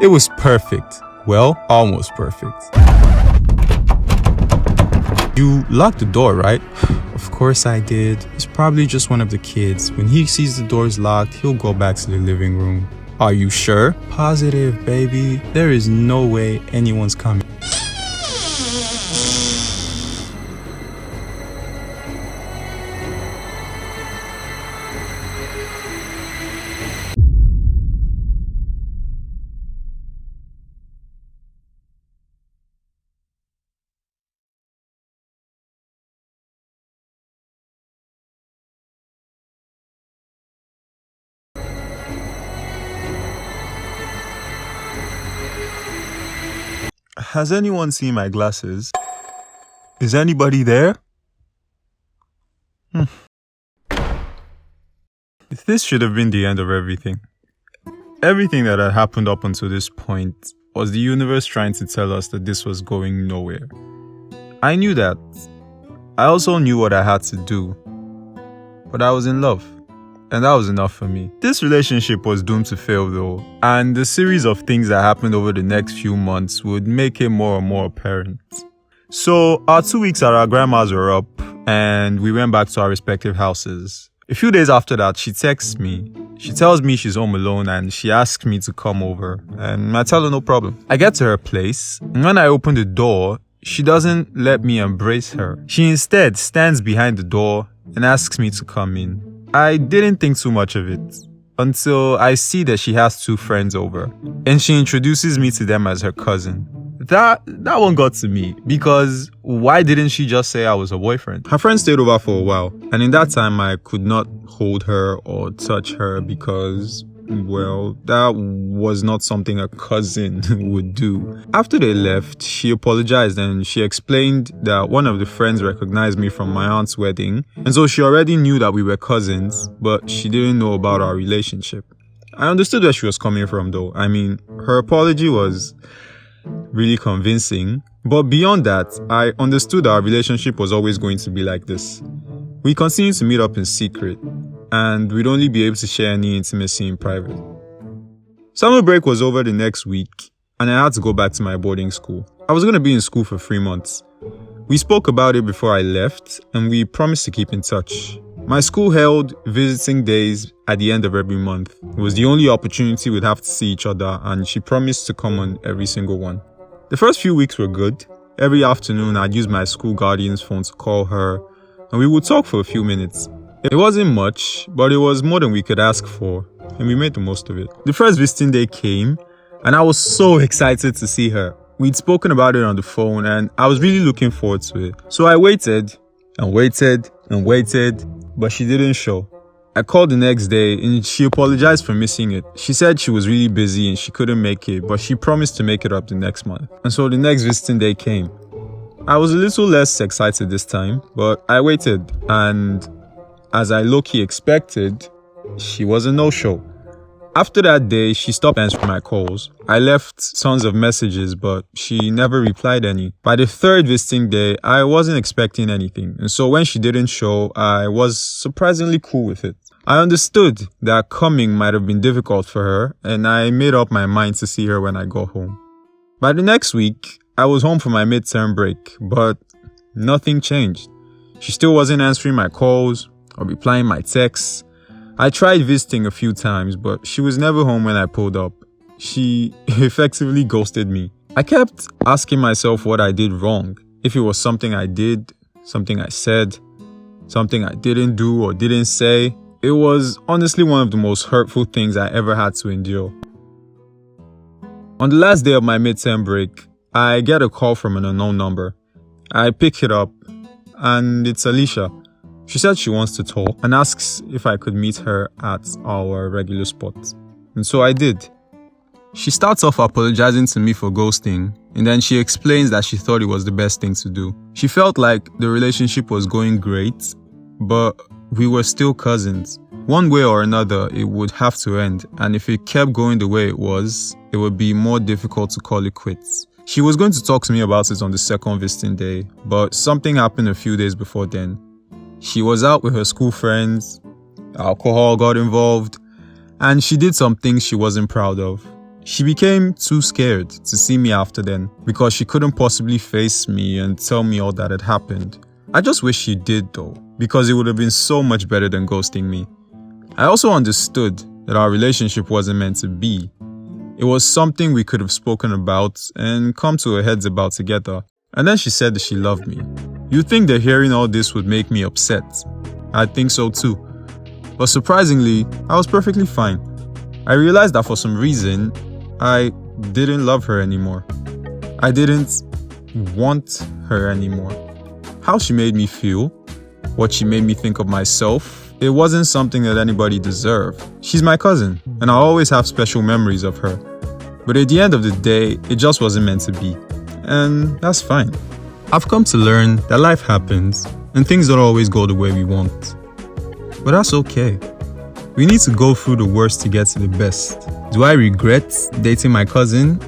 It was perfect. Well, almost perfect. You locked the door, right? Of course I did. It's probably just one of the kids. When he sees the doors locked, he'll go back to the living room. Are you sure? Positive, baby. There is no way anyone's coming. Has anyone seen my glasses? Is anybody there? This should have been the end of everything. Everything that had happened up until this point was the universe trying to tell us that this was going nowhere. I knew that. I also knew what I had to do. But I was in love. And that was enough for me. This relationship was doomed to fail though, and the series of things that happened over the next few months would make it more and more apparent. So our 2 weeks at our grandma's were up, and we went back to our respective houses. A few days after that, she texts me. She tells me she's home alone and she asks me to come over, and I tell her no problem. I get to her place, and when I open the door, she doesn't let me embrace her. She instead stands behind the door and asks me to come in. I didn't think too much of it until I see that she has 2 friends over, and she introduces me to them as her cousin. That one got to me, because why didn't she just say I was her boyfriend? Her friend stayed over for a while, and in that time I could not hold her or touch her because, well, that was not something a cousin would do. After they left, she apologized and she explained that one of the friends recognized me from my aunt's wedding, and so she already knew that we were cousins, but she didn't know about our relationship. I understood where she was coming from though. I mean, her apology was really convincing, but beyond that, I understood our relationship was always going to be like this. We continued to meet up in secret, and we'd only be able to share any intimacy in private. Summer break was over the next week, and I had to go back to my boarding school. I was going to be in school for 3 months. We spoke about it before I left, and we promised to keep in touch. My school held visiting days at the end of every month. It was the only opportunity we'd have to see each other, and she promised to come on every single one. The first few weeks were good. Every afternoon, I'd use my school guardian's phone to call her, and we would talk for a few minutes. It wasn't much, but it was more than we could ask for, and we made the most of it. The first visiting day came, and I was so excited to see her. We'd spoken about it on the phone, and I was really looking forward to it. So I waited, and waited, and waited, but she didn't show. I called the next day, and she apologized for missing it. She said she was really busy and she couldn't make it, but she promised to make it up the next month. And so the next visiting day came. I was a little less excited this time, but I waited, and as I low-key expected, she was a no-show. After that day, she stopped answering my calls. I left tons of messages, but she never replied any. By the third visiting day, I wasn't expecting anything, and so when she didn't show, I was surprisingly cool with it. I understood that coming might have been difficult for her, and I made up my mind to see her when I got home. By the next week, I was home for my midterm break, but nothing changed. She still wasn't answering my calls or replying my texts. I tried visiting a few times, but she was never home when I pulled up. She effectively ghosted me. I kept asking myself what I did wrong. If it was something I did, something I said, something I didn't do or didn't say. It was honestly one of the most hurtful things I ever had to endure. On the last day of my midterm break, I get a call from an unknown number. I pick it up, and it's Alicia. She said she wants to talk and asks if I could meet her at our regular spot. And so I did. She starts off apologizing to me for ghosting, and then she explains that she thought it was the best thing to do. She felt like the relationship was going great, but we were still cousins. One way or another, it would have to end, and if it kept going the way it was, it would be more difficult to call it quits. She was going to talk to me about it on the second visiting day, but something happened a few days before then. She was out with her school friends, alcohol got involved, and she did some things she wasn't proud of. She became too scared to see me after then because she couldn't possibly face me and tell me all that had happened. I just wish she did though, because it would have been so much better than ghosting me. I also understood that our relationship wasn't meant to be. It was something we could have spoken about and come to our heads about together. And then she said that she loved me. You'd think that hearing all this would make me upset. I think so too. But surprisingly, I was perfectly fine. I realized that for some reason, I didn't love her anymore. I didn't want her anymore. How she made me feel, what she made me think of myself, it wasn't something that anybody deserved. She's my cousin, and I always have special memories of her. But at the end of the day, it just wasn't meant to be. And that's fine. I've come to learn that life happens, and things don't always go the way we want. But that's okay. We need to go through the worst to get to the best. Do I regret dating my cousin?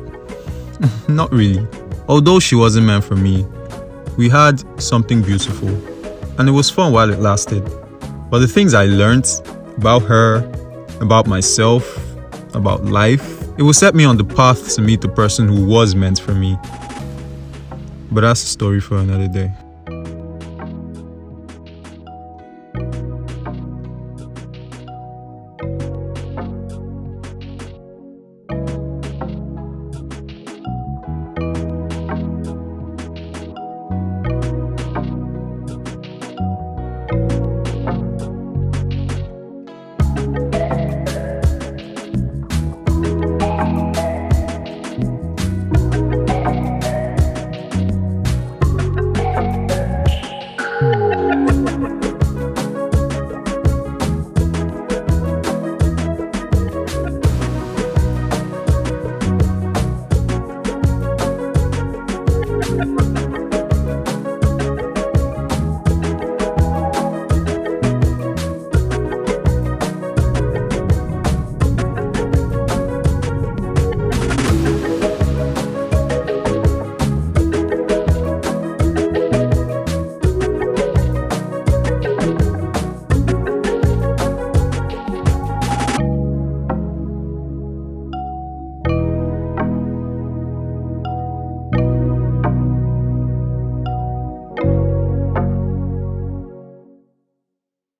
Not really. Although she wasn't meant for me, we had something beautiful, and it was fun while it lasted. But the things I learned about her, about myself, about life, it will set me on the path to meet the person who was meant for me. But that's a story for another day.